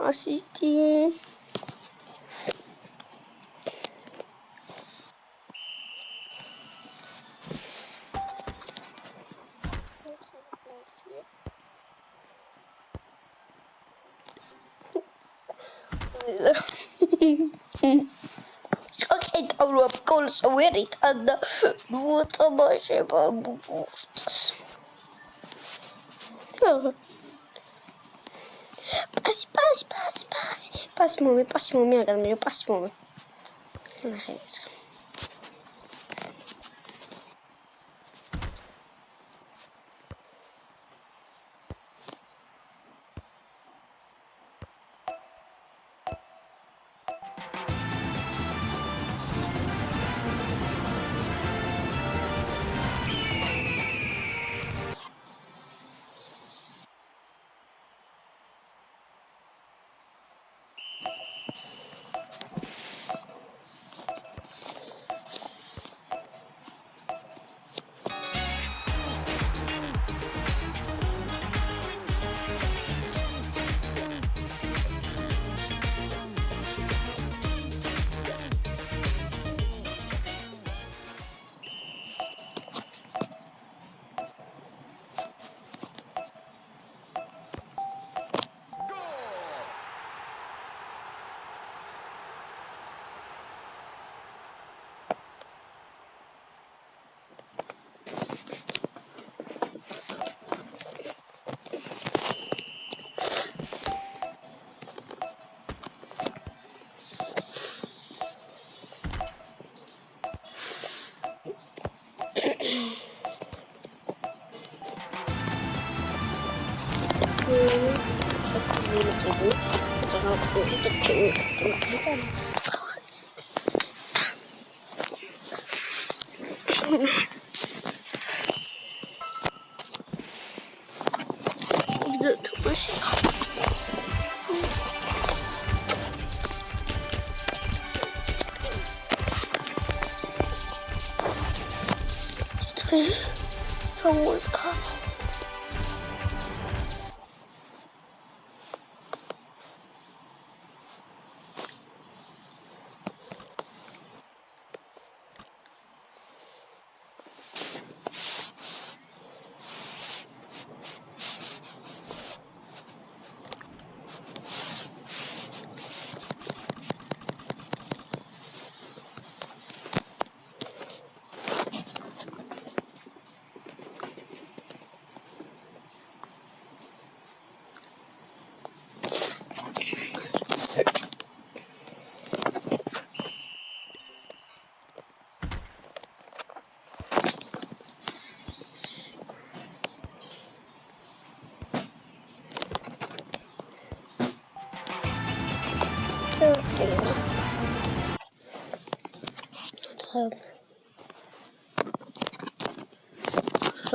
Assistir. Აკეთავ კოლს ვერით და მოთამაშება ბუშტს. Пас моме, агадმირო пас моме. ნახე ეს.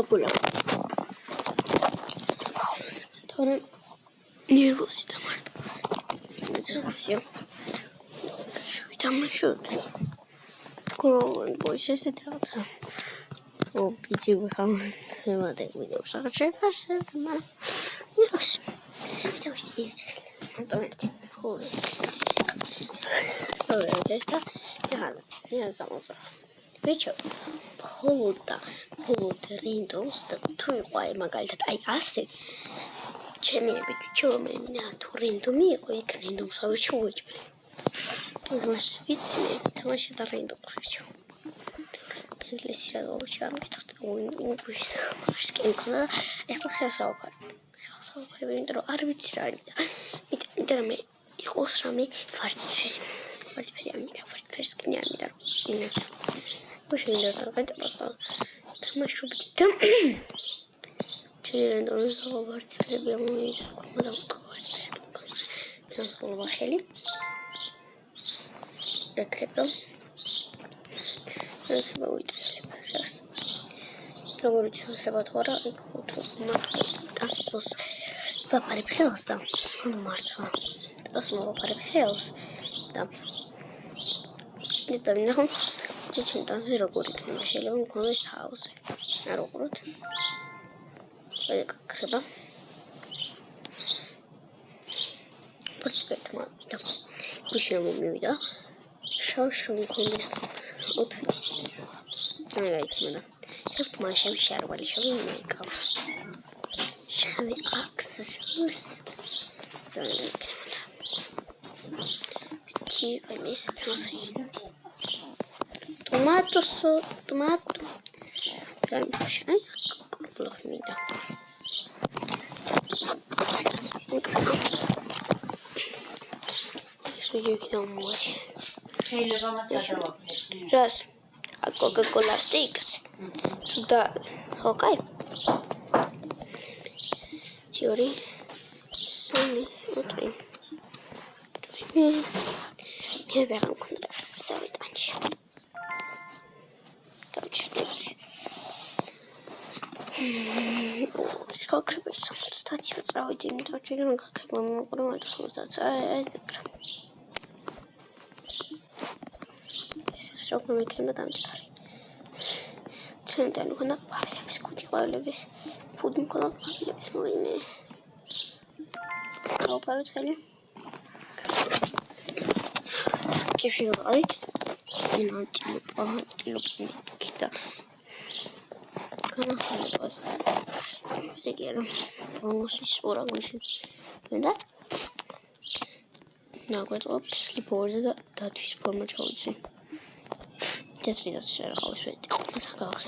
Шоколад. Τώρα nervosi da martbas. Все. Там еще. Кровь больше стрелца. О, пить выхам. Вот это видео. Сарче пошел. Yes. Это уж есть. Давайте. Ой. Ой, это я там вот. Вечер. Холодно რინდომს და თუ იყო აი მაგალითად აი ასე ჩემი ბიჭომე მინდა თუ რინდომი იყო იქ რინდომს ავირჩი უეჭველი თუმცა ვიცი მე თამაში და რინდომს ვირჩევ ინგლისი რა გავუჩა ამიტომ უგუშ ასკენ ქონა ეხლა ხასაუბარი იმიტომ რომ არ ვიცი რა არის და იმიტომ რომ მე იყოს რამე ვარცფერი ამიტომ ვარცფერს კი არ მინდა რომ წინას გუშინდა საკეთე პასტა თამაშობთ და ჩერენდო ვარცფერები ამოიდა კომოდა ვარცფერს ცალკეულ ხელი ეკრებო ეს მოვიტრიალებ როგორც შეიძლება თორა იქ ხუთი მასს მოსს ვაპარებ ხელს და მართლა ეს მოვაპარებ ხელს და ნეტა ნახო ჩემტანზე როგორი იქნება შეიძლება მქონდეს თავზე არ უყუროთ ეკრება პორციკეთ მოვიდა გუშინ მომივიდა შავ მქონდეს outfit ძალიან იქნება შევთ მაშინ შარვალი შევი მეკაპ შევი აქსესუარს ძალიან იქნება კი ამის თასი Tomato. Ai, კრუპლოხ მინდა. შეიძლება დამოვა. შეიძლება მას გადავაკეთო. რას? Coca-Cola sticks. და ოკეი. თიორი. სამი, ოთხი. მე ვეღარ მქონდა დავიტანში. Сколько сам кстати вот им то телефон как мы можем это смотреть это что мы кем там читали чентан кона павлебис кути павлебис фудин кона павлебис моине каопаротели кефир али инантило кита Kana halibas. Se quiero. Vamos a explorar mucho. ¿Verdad? No, cuando sleepovers that is por much house. Just read that house with the house.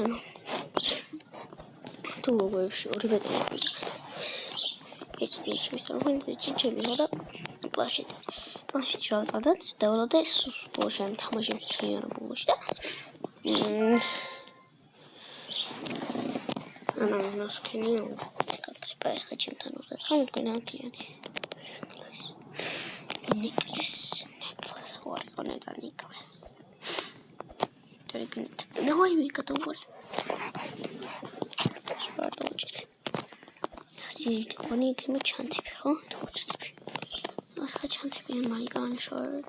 Two waves or rivet. It's the Mr. Wind, the chicken, the plush it. Plush it shows that the world is suspension. How much is clear? Она у нас кинула. Поехать чем-то нужно. Там Николас. Вот он это Николас. Только не так. Давай мы готовы. Что учили? Сидит, он и кем чанти пихал. Вот теперь. А чанти пихал мой ганшор.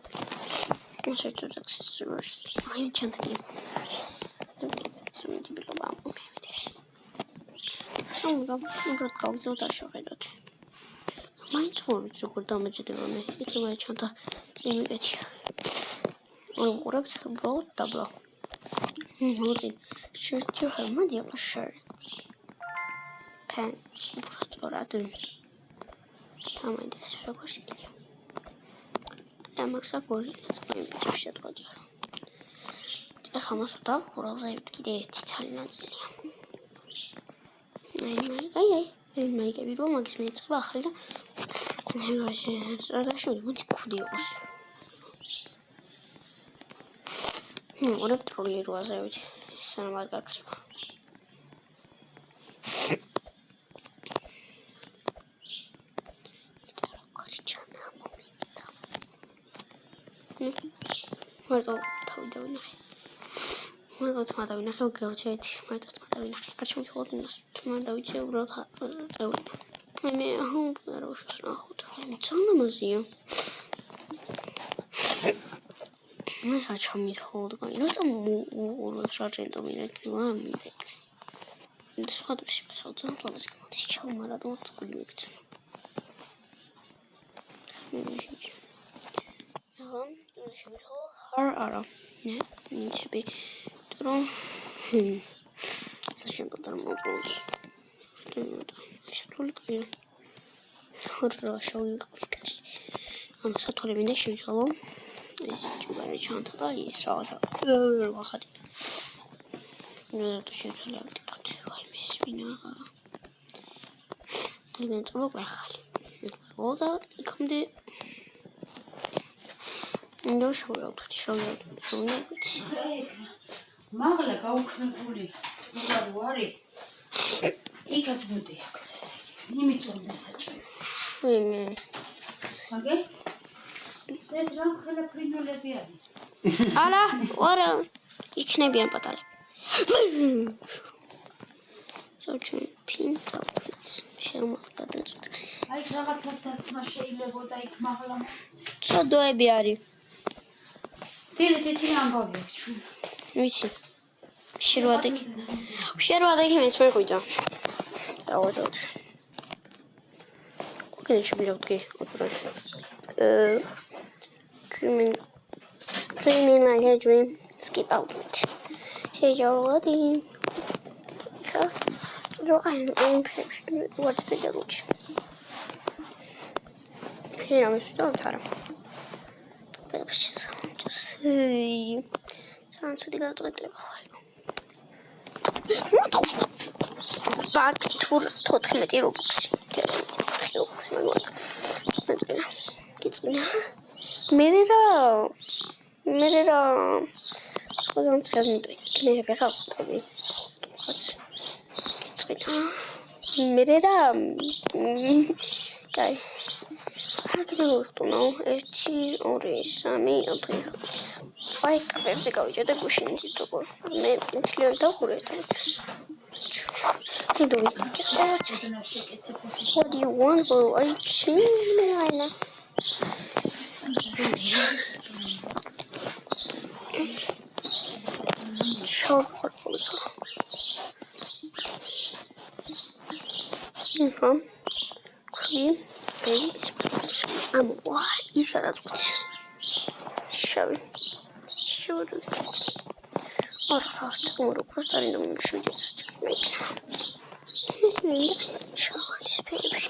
Ну что тут аксессуарс. Ай чанти. Сам тебе лобам. Уბრალოდ გავგზავნოთ და შევხედოთ. მაინც ხომ როგორ დამეჭდება მე. იქნება ჩანთა წინ მიკეთია. უყურებთ უბრალოდ დაბლა. მოდი. შევჭი მოდი ახლა shirt. Pants. უბრალოდ თამაინტერესებს როგორ შეიძლება. ამაქსა გოლი წამები შედგოდი. ახლა მას დავხურავ კიდე ერთი ცალი ნაწილია. Ai, mai capito, ma che si mette qua, allora. Lasciamo molti curiosi. Ora trovi il rosa, sono marca crema. Guarda, თმა დავინახე გავჩეთ, მაგათ თმა დავინახე. არ შემიხვალ იმას, თმა დავიჭე უბრალოდ წევრი. მე არ ვშოსნახოთ. ცანამაზია. მე საჩამიხვალ და რატომ რა რენდომი რეკლიმა არ მიდეკრე. სხვადასხვა შეფასებაა ლაბას გამოდის ჩავმარა და მოწყული მიქცე. მე შეჭი. შემიხვალ არა. ნე, ნიჩები. რომ საშემპო დამოწოს. შეთოლიკია. რა შევიკავსკეთ. ანუ სათოლე მინდა შევიცვალო. ეს ჯუბარი ჩანთა და ის რაღაცა. ვახატი. ნუ და შევიცვალე ამტკოთ. ვაი მე სვინა. მე წამოყვე ახალი. ოდა იქამდე ნუ შევიავთ. მაღლა გაუქმებული უბრალო არის. იქაც ბუდი აქვს ესე. იმიტომ დასაჭიროა. მაგე? ეს რა ხელა ფრინოლები არის? არა, იქნებიან პატარები. საჭი პინკაპიც შემოგადაწყვეტ. აი რაღაცას დაცმა შეიძლებოდა იქ მაღლა. ცოდოები არის. დილით იცი ამბავი აქვს ჩვენ. ვიცი. შერვადექი მეც მეყვიდა. დავაძოთ. Okay, should be okay. Dreaming like a dream. Skip out it. Say you're loading. What's the damage? Here, I'm still tired. Just see. Sounds really good. Back to the total Robux. Mirror. I don't have to clear it out. Mirror. Okay. How can you know? It's always me. Why can't I go to the bush and to go? Maybe clear the whole time. What do you want? Are you chilling? Short also. Clean, bait. What is that? Show it. Or tomorrow, starting to shoot it. Show this page.